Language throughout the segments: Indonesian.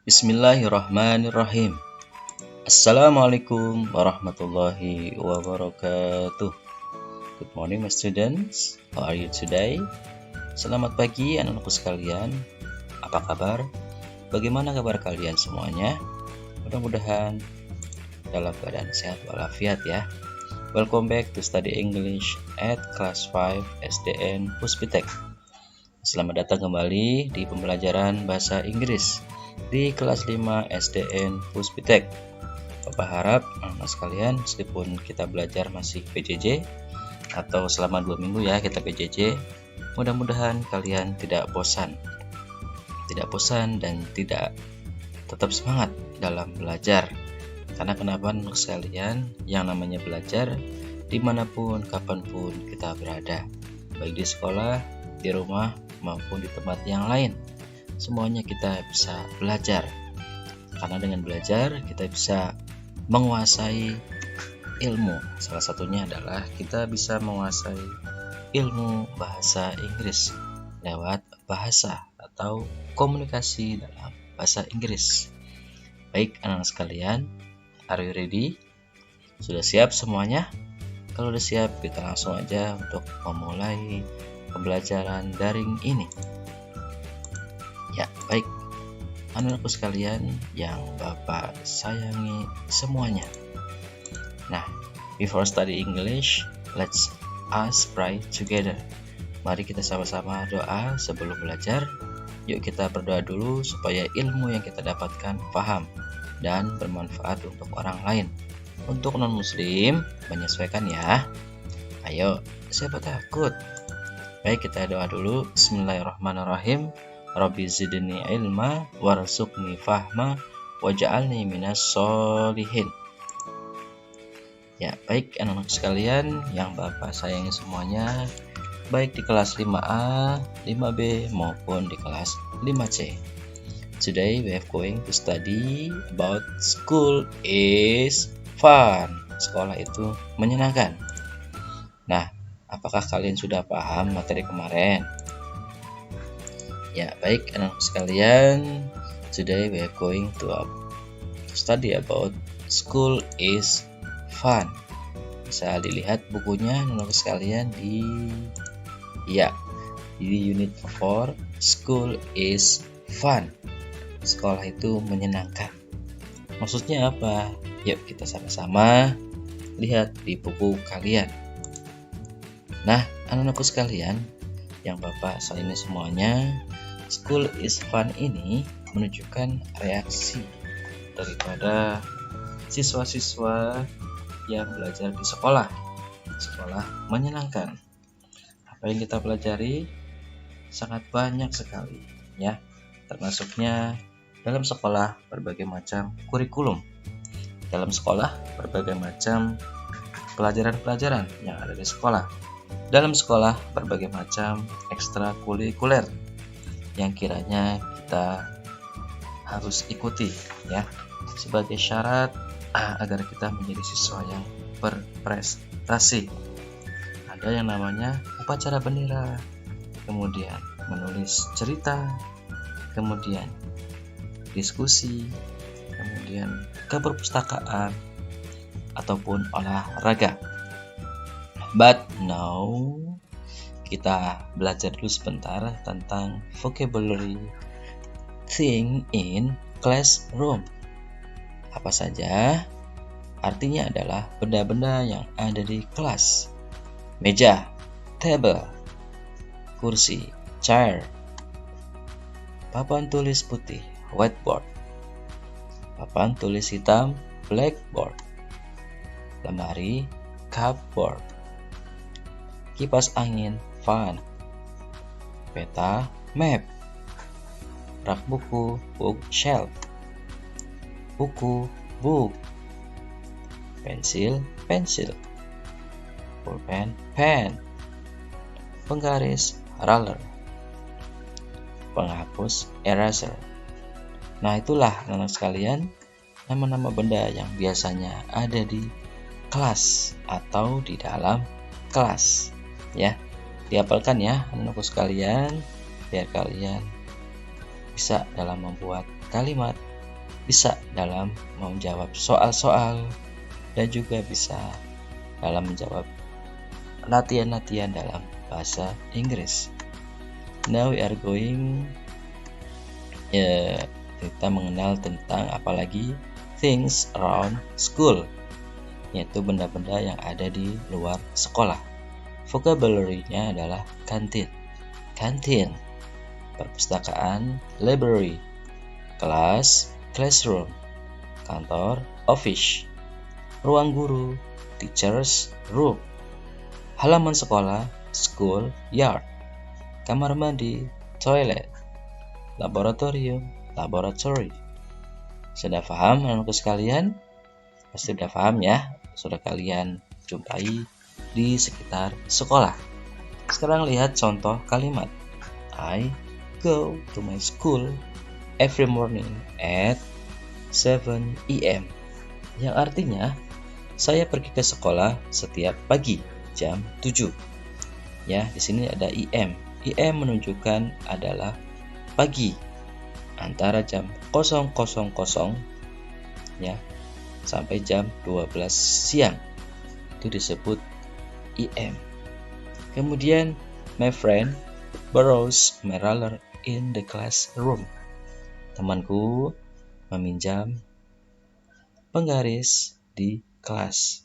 Bismillahirrahmanirrahim. Assalamualaikum warahmatullahi wabarakatuh. Good morning my students. How are you today? Selamat pagi anak-anakku sekalian. Apa kabar? Bagaimana kabar kalian semuanya? Mudah-mudahan dalam keadaan sehat walafiat ya. Welcome back to study English at class 5 SDN Puspitek. Selamat datang kembali di pembelajaran bahasa Inggris di kelas 5 SDN Puspitek. Bapak harap anak sekalian, meskipun kita belajar masih PJJ atau selama 2 minggu ya kita PJJ, mudah-mudahan kalian tidak bosan dan tidak tetap semangat dalam belajar. Karena kenapa anak sekalian, yang namanya belajar dimanapun kapanpun kita berada, baik di sekolah, di rumah maupun di tempat yang lain, semuanya kita bisa belajar. Karena dengan belajar kita bisa menguasai ilmu. Salah satunya adalah kita bisa menguasai ilmu bahasa Inggris lewat bahasa atau komunikasi dalam bahasa Inggris. Baik anak-anak sekalian, are you ready? Sudah siap semuanya? Kalau sudah siap, kita langsung aja untuk memulai pembelajaran daring ini. Ya, baik anak-anakku sekalian yang Bapak sayangi semuanya. Nah, before study English, let's us pray together. Mari kita sama-sama doa sebelum belajar. Yuk kita berdoa dulu supaya ilmu yang kita dapatkan paham dan bermanfaat untuk orang lain. Untuk non-muslim, menyesuaikan ya. Ayo, siapa takut? Baik, kita doa dulu. Bismillahirrahmanirrahim. Rabbi zidni ilma warzuqni fahma waj'alni minas sholihin. Ya, baik anak-anak sekalian yang Bapak sayangi semuanya, baik di kelas 5A, 5B maupun di kelas 5C. Today we are going to study about school is fun. Sekolah itu menyenangkan. Nah, apakah kalian sudah paham materi kemarin? Ya, baik anak sekalian, today we are going to study about school is fun. Bisa dilihat bukunya anak sekalian di unit 4, school is fun. Sekolah itu menyenangkan. Maksudnya apa? Yuk kita sama-sama lihat di buku kalian. Nah, anak-anakku sekalian yang Bapak sayangi semuanya, school is fun ini menunjukkan reaksi daripada siswa-siswa yang belajar di sekolah. Sekolah menyenangkan. Apa yang kita pelajari sangat banyak sekali ya. Termasuknya dalam sekolah berbagai macam kurikulum. Dalam sekolah berbagai macam pelajaran-pelajaran yang ada di sekolah. Dalam sekolah berbagai macam ekstrakurikuler yang kiranya kita harus ikuti ya, sebagai syarat agar kita menjadi siswa yang berprestasi. Ada yang namanya upacara bendera, kemudian menulis cerita, kemudian diskusi, kemudian keperpustakaan ataupun olahraga. But now kita belajar dulu sebentar tentang vocabulary thing in classroom. Apa saja? Artinya adalah benda-benda yang ada di kelas. Meja, table, kursi, chair, papan tulis putih, whiteboard, papan tulis hitam, blackboard, lemari, cupboard, kipas angin, fan, peta, map, rak buku, bookshelf, buku, book, pensil, pulpen, pen, penggaris, ruler, penghapus, eraser. Nah, itulah anak sekalian nama-nama benda yang biasanya ada di kelas atau di dalam kelas ya. Dihafalkan ya anak-anakku sekalian biar kalian bisa dalam membuat kalimat bisa dalam menjawab soal-soal dan juga bisa dalam menjawab latihan-latihan dalam bahasa Inggris. Now we are going kita mengenal tentang apalagi things around school, yaitu benda-benda yang ada di luar sekolah. Vocabulary-nya adalah kantin, perpustakaan, library, kelas, classroom, kantor, office, ruang guru, teacher's room, halaman sekolah, school yard, kamar mandi, toilet, laboratorium, laboratory. Sudah paham anak-anakku sekalian? Pasti sudah paham ya, sudah kalian jumpai di sekitar sekolah. Sekarang lihat contoh kalimat. I go to my school every morning at 7 a.m. Yang artinya saya pergi ke sekolah setiap pagi jam 7. Ya, di sini ada IM. IM menunjukkan adalah pagi antara jam 0.00 ya sampai jam 12 siang. Itu disebut IM. Kemudian my friend borrows my ruler in the classroom. Temanku meminjam penggaris di kelas.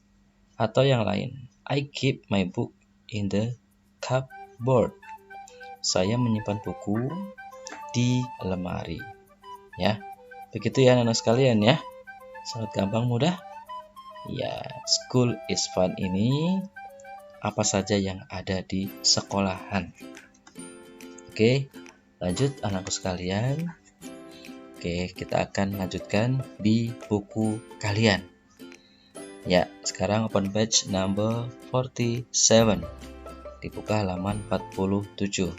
Atau yang lain, I keep my book in the cupboard. Saya menyimpan buku di lemari. Ya, begitu ya anak-anak sekalian ya. Sangat gampang, mudah. Ya, school is fun ini apa saja yang ada di sekolahan. Oke, lanjut anakku sekalian. Oke, kita akan lanjutkan di buku kalian. Ya, sekarang open page number 47. Dibuka halaman 47.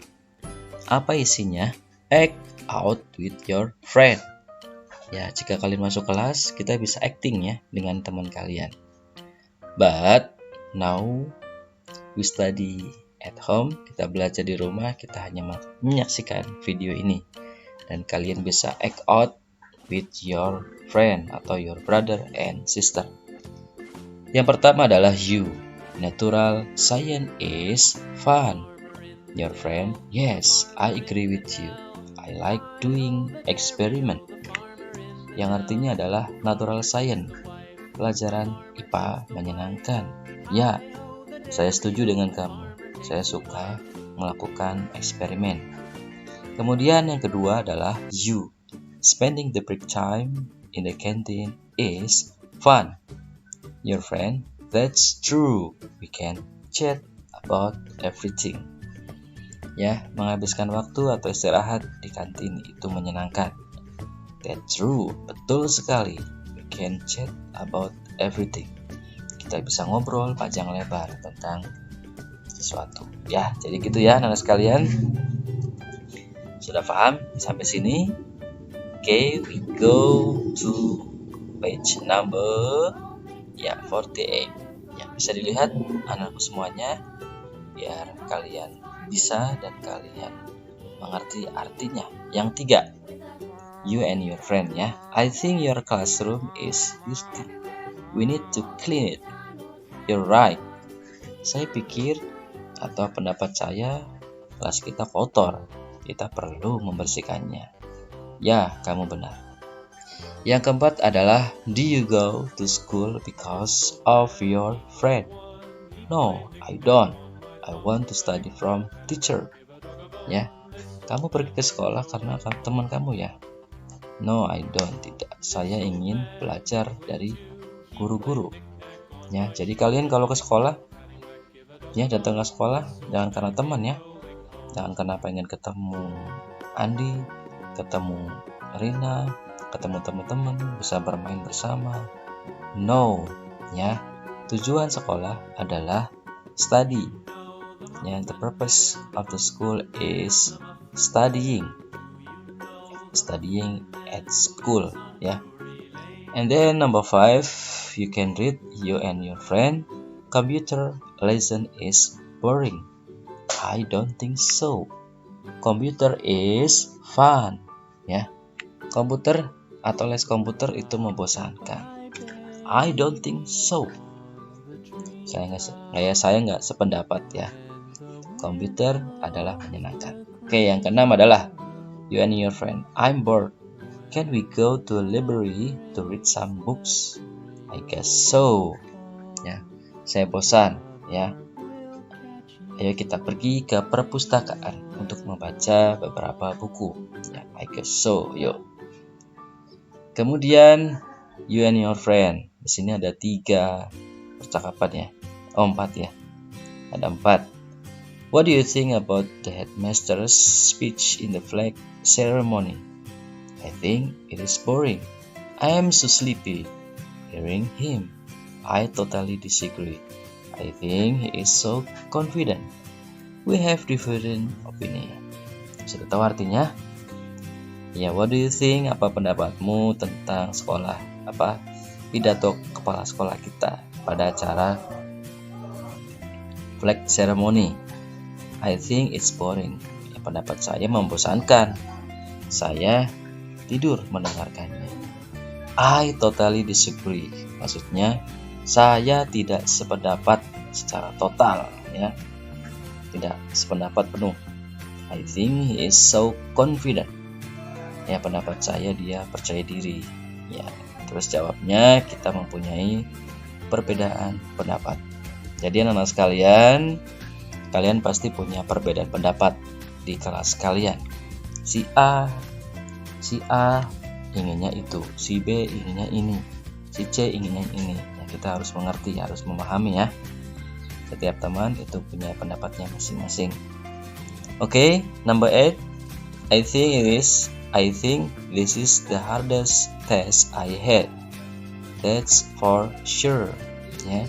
Apa isinya? Act out with your friend. Ya, jika kalian masuk kelas, kita bisa acting ya dengan teman kalian. But now we study at home. Kita belajar di rumah, kita hanya menyaksikan video ini. Dan kalian bisa act out with your friend atau your brother and sister. Yang pertama adalah you. Natural science is fun. Your friend, yes, I agree with you. I like doing experiment. Yang artinya adalah natural science, pelajaran IPA menyenangkan. Ya, saya setuju dengan kamu. Saya suka melakukan eksperimen. Kemudian yang kedua adalah you. Spending the break time in the canteen is fun. Your friend, that's true. We can chat about everything. Ya, menghabiskan waktu atau istirahat di kantin itu menyenangkan. That's true, betul sekali. We can chat about everything. Kita bisa ngobrol panjang lebar tentang sesuatu. Ya, jadi gitu ya anak-anak sekalian. Sudah paham sampai sini? Okay, we go to page number 48. Ya, bisa dilihat anakku semuanya biar kalian bisa dan kalian mengerti artinya. Yang 3, you and your friend ya. I think your classroom is dusty. We need to clean it. You're right. Saya pikir atau pendapat saya kelas kita kotor. Kita perlu membersihkannya. Ya, kamu benar. Yang keempat adalah do you go to school because of your friend? No, I don't. I want to study from teacher. Ya, kamu pergi ke sekolah karena teman kamu ya? No, I don't. Tidak. Saya ingin belajar dari guru-guru. Ya, jadi kalian kalau ke sekolah, ya datang ke sekolah jangan karena teman ya. Jangan karena pengen ketemu Andi, ketemu Rina, ketemu teman-teman, bisa bermain bersama. No, ya. Tujuan sekolah adalah study. Ya, the purpose of the school is studying. Studying at school, ya. And then number 5, you can read you and your friend. Computer lesson is boring. I don't think so. Computer is fun. Ya, komputer atau les komputer itu membosankan? I don't think so. Saya nggak sependapat ya. Komputer adalah menyenangkan. Oke, yang keenam adalah you and your friend. I'm bored. Can we go to a library to read some books? I guess so. Ya, saya bosan. Ya, ayo kita pergi ke perpustakaan untuk membaca beberapa buku. Ya, I guess so. Yuk. Kemudian you and your friend. Di sini ada 3 percakapan ya. 4 ya. Ada 4. What do you think about the headmaster's speech in the flag ceremony? I think it is boring. I am so sleepy hearing him. I totally disagree. I think he is so confident. We have different opinion. Sudah tahu artinya? Ya, what do you think? Apa pendapatmu tentang sekolah? Pidato kepala sekolah kita pada acara flag ceremony? I think it's boring. Ya, pendapat saya membosankan. Saya tidur mendengarkannya. I totally disagree. Maksudnya saya tidak sependapat secara total ya. Tidak sependapat penuh. I think he is so confident. Ya, pendapat saya dia percaya diri. Ya, terus jawabnya kita mempunyai perbedaan pendapat. Jadi anak-anak sekalian, kalian pasti punya perbedaan pendapat di kelas kalian. Si A inginnya itu, si B inginnya ini, si C inginnya ini. Ya, kita harus mengerti, harus memahami ya. Setiap teman itu punya pendapatnya masing-masing. Oke, number 8. I think this is the hardest test I had. That's for sure. Ya.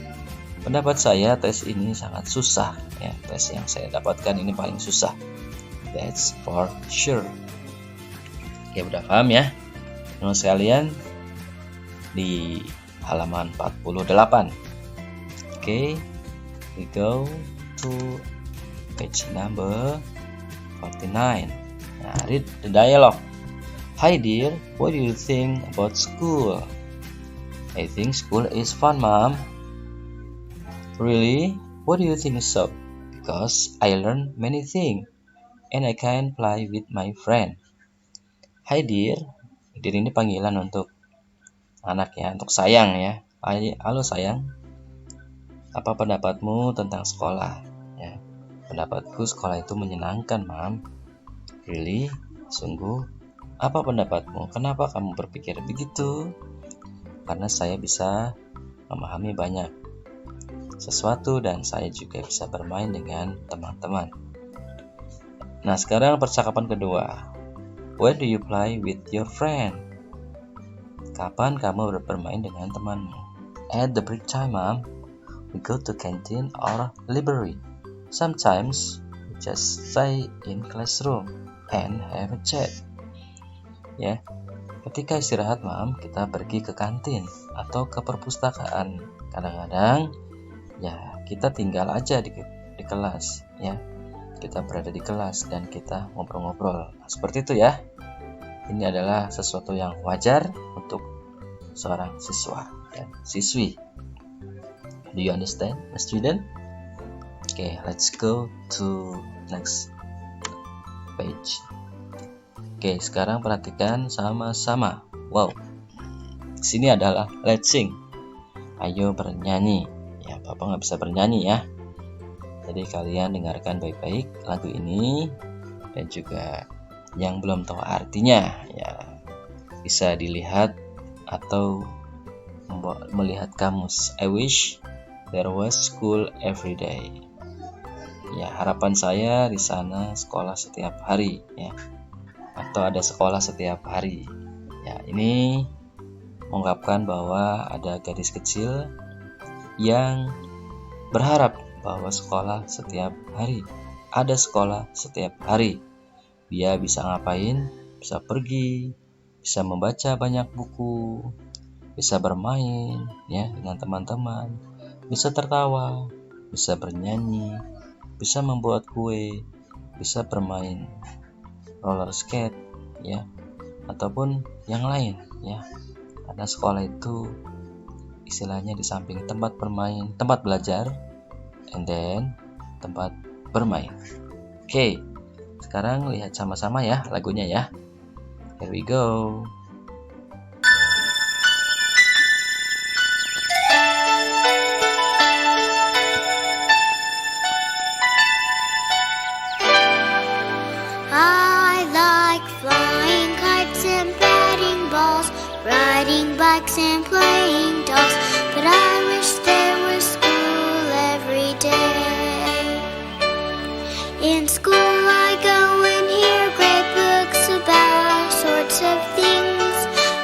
Pendapat saya tes ini sangat susah. Ya, tes yang saya dapatkan ini paling susah. That's for sure. Oke, udah paham ya? Teman sekalian di halaman 48. Oke, we go to page number 49. Nah, read the dialogue. Hi dear, what do you think about school? I think school is fun, Mom. Really? What do you think so? Because I learn many things and I can play with my friend. Hi dear. Dear ini panggilan untuk anak ya, untuk sayang ya. Halo sayang. Apa pendapatmu tentang sekolah? Ya. Pendapatku sekolah itu menyenangkan, Mom. Really? Sungguh? Apa pendapatmu? Kenapa kamu berpikir begitu? Karena saya bisa memahami banyak sesuatu dan saya juga bisa bermain dengan teman-teman. Nah, sekarang percakapan kedua. When do you play with your friend? Kapan kamu bermain dengan temanmu? At the break time, Mom. We go to canteen or library. Sometimes we just stay in classroom and have a chat. Ya, ketika istirahat, Mam, kita pergi ke kantin atau ke perpustakaan. Kadang-kadang ya kita tinggal aja di kelas ya. Kita berada di kelas dan kita ngobrol-ngobrol. Nah, seperti itu ya. Ini adalah sesuatu yang wajar untuk seorang siswa dan siswi. Do you understand, my student? Okay, let's go to next page. Oke, sekarang perhatikan sama-sama. Wow. Di sini adalah let's sing. Ayo bernyanyi. Ya, Bapak nggak bisa bernyanyi ya. Jadi kalian dengarkan baik-baik lagu ini dan juga yang belum tahu artinya ya bisa dilihat atau melihat kamus. I wish there was school every day. Ya, harapan saya di sana sekolah setiap hari ya. Atau ada sekolah setiap hari. Ya, ini mengungkapkan bahwa ada gadis kecil yang berharap bahwa sekolah setiap hari. Ada sekolah setiap hari. Dia bisa ngapain? Bisa pergi, bisa membaca banyak buku, bisa bermain ya dengan teman-teman, bisa tertawa, bisa bernyanyi, bisa membuat kue, bisa bermain roller skate ya, ataupun yang lain ya. Karena sekolah itu istilahnya di samping tempat bermain, tempat belajar, and then tempat bermain. Oke, sekarang lihat sama-sama ya lagunya ya. Here we go. I like flying kites and batting balls, riding bikes and playing dolls, but I wish there was school every day. In school I go and hear great books about all sorts of things.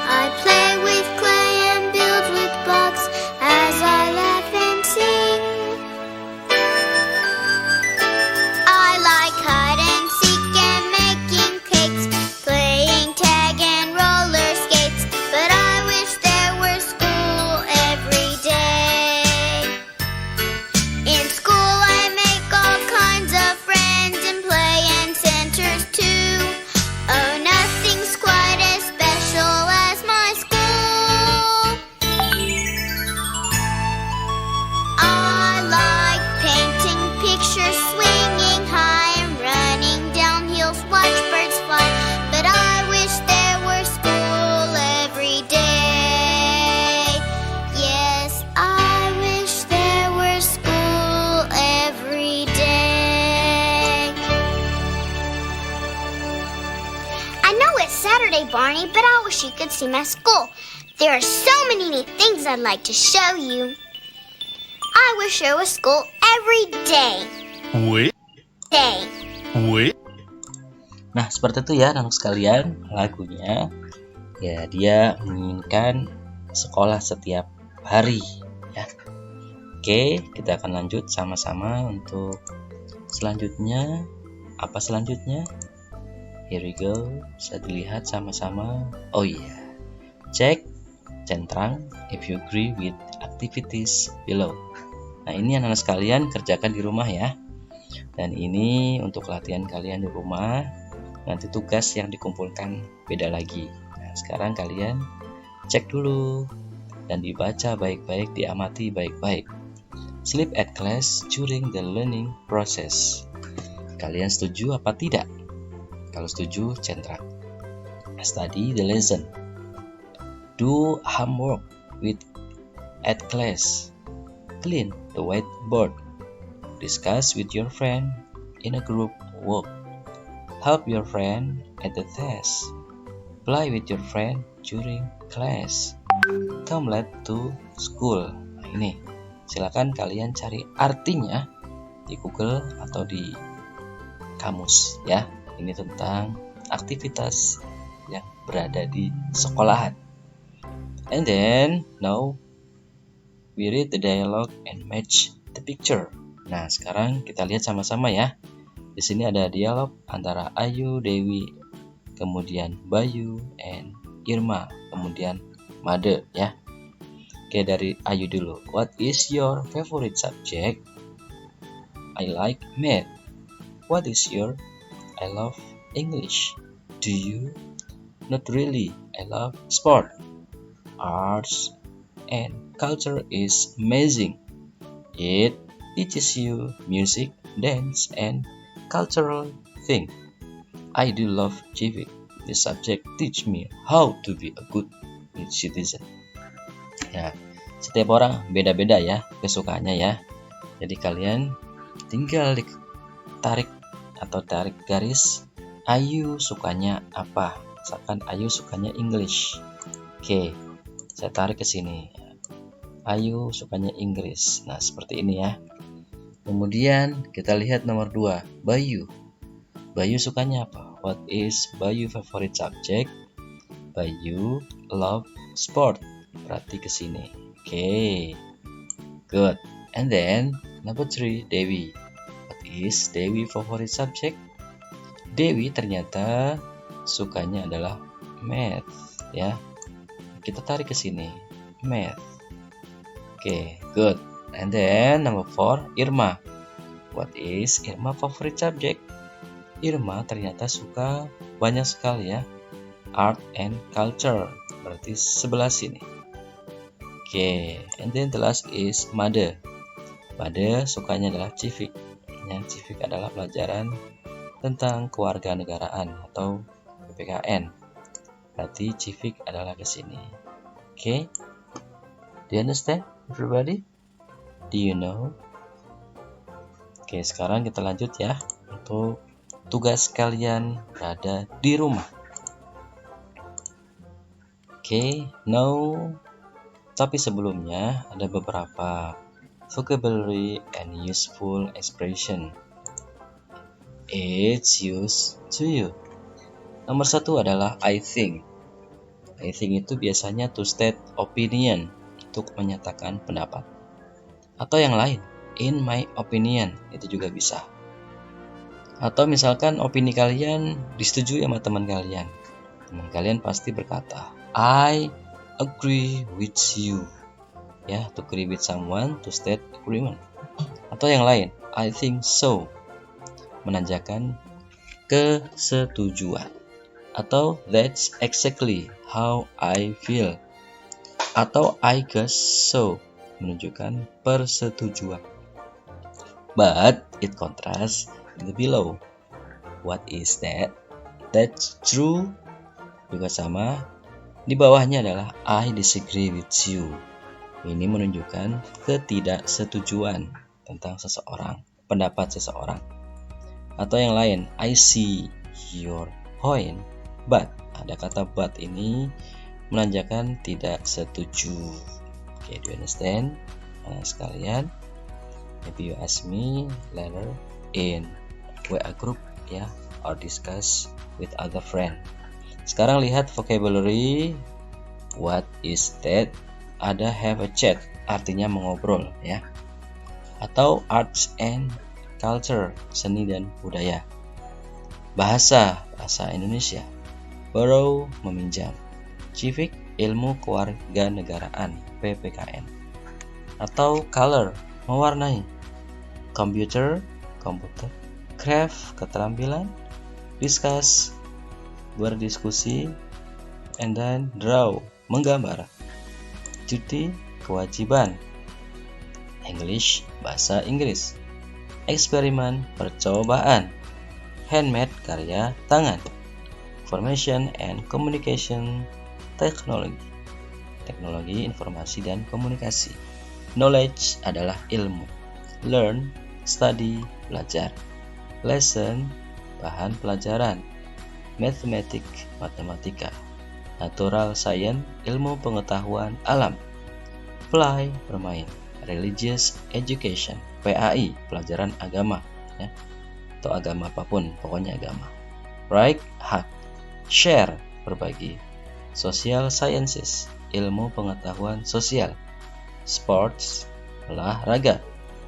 I play with clay and build with blocks as I laugh and sing. I like hide and seek and making cakes, playing tag and roller skates, but I wish there were school every day. In school I make all kinds of friends and play in centers too. Oh, nothing's quite as special as my school. I like painting pictures, swinging high and running down hills, watch birds fly, but I wish there were school every day. Yes, I wish there were school every day. I know it's Saturday, Barney, but I wish you could see my school. There are so many neat things I'd like to show you. I wish there was school every day. Nah, seperti itu ya anak sekalian lagunya. Ya, dia menginginkan sekolah setiap hari ya. Oke, kita akan lanjut sama-sama untuk selanjutnya. Apa selanjutnya? Here we go. Bisa dilihat sama-sama. Oh iya. Cek centang if you agree with activities below. Nah, ini anak-anak sekalian kerjakan di rumah ya. Dan ini untuk latihan kalian di rumah. Nanti tugas yang dikumpulkan beda lagi. Nah, sekarang kalian cek dulu dan dibaca baik-baik, diamati baik-baik. Sleep at class during the learning process. Kalian setuju apa tidak? Kalau setuju, centang. Study the lesson. Do homework with at class. Clean the whiteboard. Discuss with your friend in a group work. Help your friend at the test. Play with your friend during class. Come late to school. Nah, ini silakan kalian cari artinya di Google atau di kamus ya. Ini tentang aktivitas yang berada di sekolahan. And then now we read the dialogue and match the picture. Nah, sekarang kita lihat sama-sama ya. Di sini ada dialog antara Ayu, Dewi, kemudian Bayu, and Irma, kemudian Made ya. Oke, dari Ayu dulu. What is your favorite subject? I like math. What is your? I love English. Do you? Not really. I love sport. Arts and culture is amazing. It teaches you music, dance, and cultural thing. I do love civic. This subject teach me how to be a good citizen. Ya, setiap orang beda-beda ya kesukaannya ya. Jadi kalian tinggal tarik garis. Ayu sukanya apa? Misalkan Ayu sukanya English. Oke, saya tarik ke sini. Ayu sukanya Inggris. Nah, seperti ini ya. Kemudian kita lihat nomor 2, Bayu. Bayu sukanya apa? What is Bayu favorite subject? Bayu love sport. Berarti ke sini. Oke. Good. And then number 3, Dewi. What is Dewi favorite subject? Dewi ternyata sukanya adalah math ya. Kita tarik ke sini. Math. Oke, good. And then number 4, Irma. What is Irma favorite subject? Irma ternyata suka banyak sekali ya. art and culture, berarti sebelah sini. Oke, and then the last is mother. Mother sukanya adalah civic. Ya, civic adalah pelajaran tentang kewarganegaraan atau PPKN. Berarti civic adalah ke sini. Oke. Do you understand, everybody? Do you know? Oke, sekarang kita lanjut ya untuk tugas kalian berada di rumah. Oke, now tapi sebelumnya ada beberapa vocabulary and useful expression. It's used to you. Nomor 1 adalah I think. I think itu biasanya to state opinion, untuk menyatakan pendapat. Atau yang lain, in my opinion, itu juga bisa. Atau misalkan opini kalian disetujui sama teman kalian. Teman kalian pasti berkata, I agree with you. Ya, to agree with someone, to state agreement. Atau yang lain, I think so, menandakan kesetujuan. Atau that's exactly how I feel. Atau I guess so, menunjukkan persetujuan. But it contrasts in the below. What is that? That's true. Juga sama. Di bawahnya adalah I disagree with you. Ini menunjukkan ketidaksetujuan tentang seseorang, pendapat seseorang. Atau yang lain, I see your point, but ada kata but ini menandakan tidak setuju. Okay, do you understand? Nah, sekalian, maybe you ask me later in WA group ya, or discuss with other friend. Sekarang lihat vocabulary. What is that? Ada have a chat, artinya mengobrol ya. Atau arts and culture, seni dan budaya. Bahasa Indonesia. Borrow, meminjam. Civic, ilmu kewarganegaraan, PPKN. Atau color, mewarnai. Computer, komputer. Craft, keterampilan. Discuss, berdiskusi. And then draw, menggambar. Cuti, kewajiban. English, bahasa Inggris. Eksperimen, percobaan. Handmade, karya tangan. Information and communication technology. Teknologi informasi dan komunikasi. Knowledge adalah ilmu. Learn, study, belajar. Lesson, bahan pelajaran. Mathematics, matematika. Natural science, ilmu pengetahuan alam. Play, bermain. Religious education, PAI, pelajaran agama ya. Atau agama apapun, pokoknya agama. Right, hak. Share, berbagi. Social sciences, ilmu pengetahuan sosial. Sports, olahraga.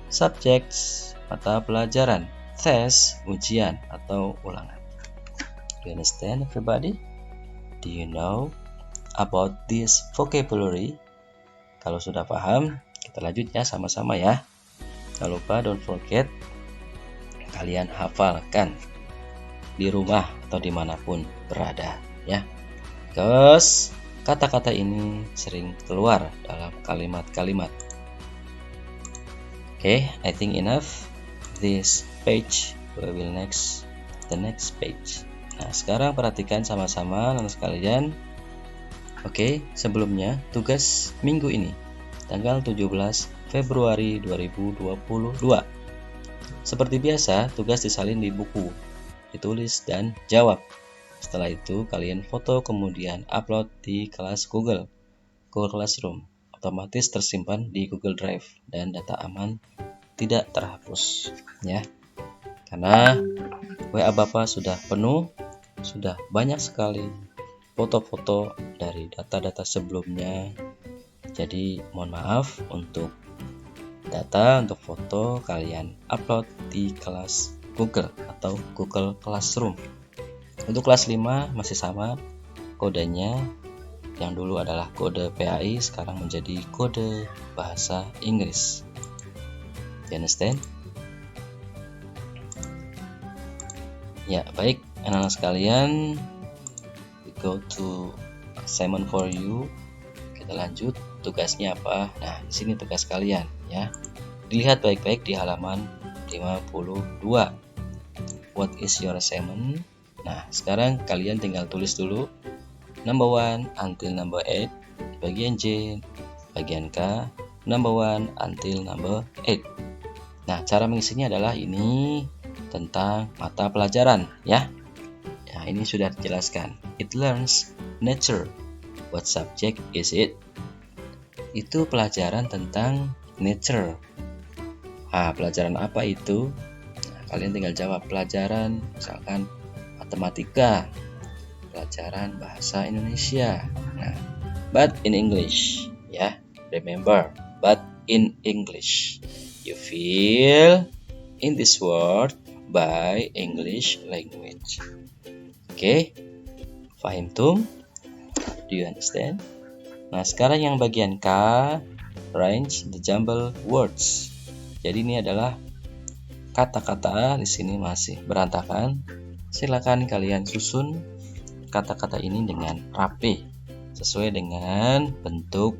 Subjects, mata pelajaran. Test, ujian atau ulangan. Do you understand, everybody? Do you know about this vocabulary? Kalau sudah paham, kita lanjut ya sama-sama ya. Jangan lupa, don't forget, kalian hafalkan di rumah atau dimanapun berada ya. Because kata-kata ini sering keluar dalam kalimat-kalimat. Okay, I think enough. This page, we will the next page. Nah, sekarang perhatikan sama-sama anak sekalian. Oke, sebelumnya tugas minggu ini, tanggal 17 Februari 2022. Seperti biasa, tugas disalin di buku, ditulis dan jawab. Setelah itu, kalian foto kemudian upload di kelas Google Classroom. Otomatis tersimpan di Google Drive dan data aman, tidak terhapus ya. Karena WA Bapak sudah penuh, sudah banyak sekali foto-foto dari data-data sebelumnya. Jadi mohon maaf untuk data, untuk foto kalian upload di kelas Google atau Google Classroom. Untuk kelas 5 masih sama kodenya. Yang dulu adalah kode PAI, sekarang menjadi kode bahasa Inggris. You understand? Ya, baik anak-anak sekalian, go to assignment for you. Kita lanjut, tugasnya apa? Nah, di sini tugas kalian ya. Dilihat baik-baik di halaman 52. What is your assignment? Nah, sekarang kalian tinggal tulis dulu number 1 until number 8, bagian J, bagian K, number 1 until number 8. Nah, cara mengisinya adalah ini tentang mata pelajaran ya. Nah, ini sudah dijelaskan. It learns nature. What subject is it? Itu pelajaran tentang nature. Ah, pelajaran apa itu? Nah, kalian tinggal jawab. Pelajaran misalkan matematika, pelajaran bahasa Indonesia. Nah, but in English ya. Remember, but in English. You feel in this world by English language. Okay? Fahimtum? Do you understand? Nah, sekarang yang bagian K, arrange the jumble words. Jadi ini adalah kata-kata di sini masih berantakan. Silakan kalian susun kata-kata ini dengan rapi, sesuai dengan bentuk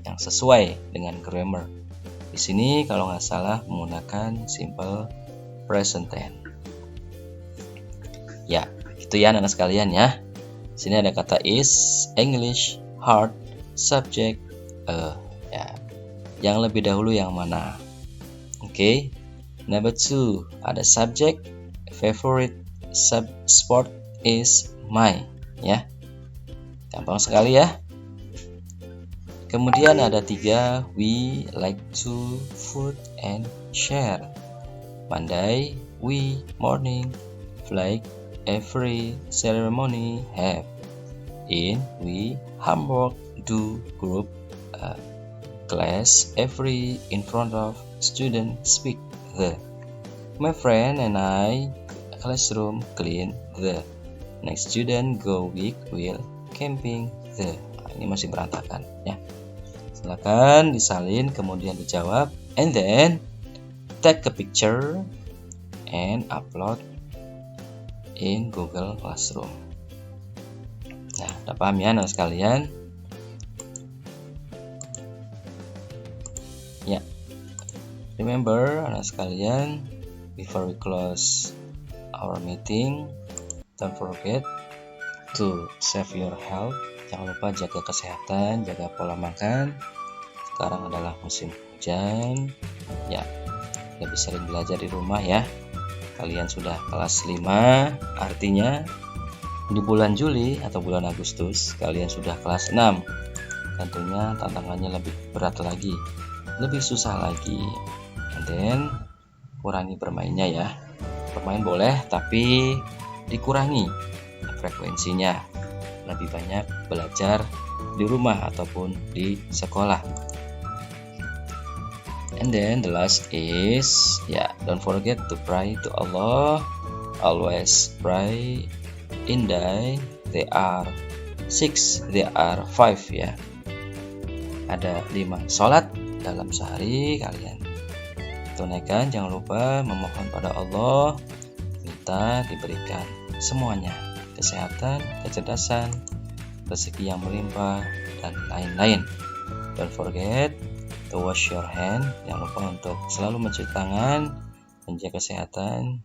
yang sesuai dengan grammar. Di sini kalau nggak salah menggunakan simple present tense. Ya, itu ya anak sekalian ya. Di sini ada kata is, English, hard, subject, ya. Yang lebih dahulu yang mana? Oke. Number 2, ada subject, favorite sport is my, ya. Gampang sekali ya. Kemudian ada 3, we like to food and share. Monday, we morning, flag every ceremony have. In we homework do group class every in front of student speak the. My friend and I classroom clean the. Next student go week will camping the. Nah, ini masih berantakan ya. Silakan disalin kemudian dijawab and then take a picture and upload in Google Classroom. Nah, udah paham ya anak sekalian? Ya. Remember anak sekalian, before we close our meeting, don't forget to save your health. Jangan lupa jaga kesehatan, jaga pola makan. Sekarang adalah musim hujan. Ya, lebih sering belajar di rumah ya. Kalian sudah kelas 5, artinya di bulan Juli atau bulan Agustus kalian sudah kelas 6. Tentunya tantangannya lebih berat lagi, lebih susah lagi. And then kurangi bermainnya ya. Bermain boleh tapi dikurangi frekuensinya. Lebih banyak belajar di rumah ataupun di sekolah. And then the last is, don't forget to pray to Allah. Always pray in day. There are 6, there are 5 ya. Ada 5 sholat dalam sehari kalian tunaikan. Jangan lupa memohon pada Allah, minta diberikan semuanya, kesehatan, kecerdasan, rezeki yang melimpah, dan lain-lain. Don't forget to wash your hand. Jangan lupa untuk selalu mencuci tangan, menjaga kesehatan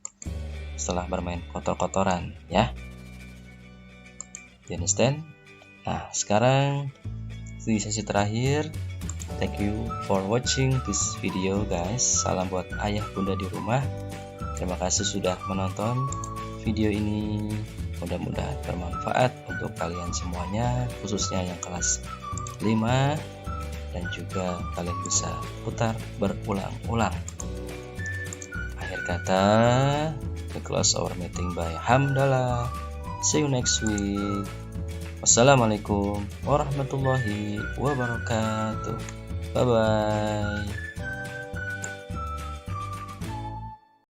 setelah bermain kotor-kotoran ya. Do you understand? Nah, sekarang di sesi terakhir. Thank you for watching this video guys. Salam buat ayah bunda di rumah. Terima kasih sudah menonton video ini. Mudah-mudahan bermanfaat untuk kalian semuanya, khususnya yang kelas 5, dan juga kalian bisa putar berulang-ulang. Akhir kata, we close our meeting by hamdalah. See you next week. Wassalamualaikum warahmatullahi wabarakatuh. Bye bye.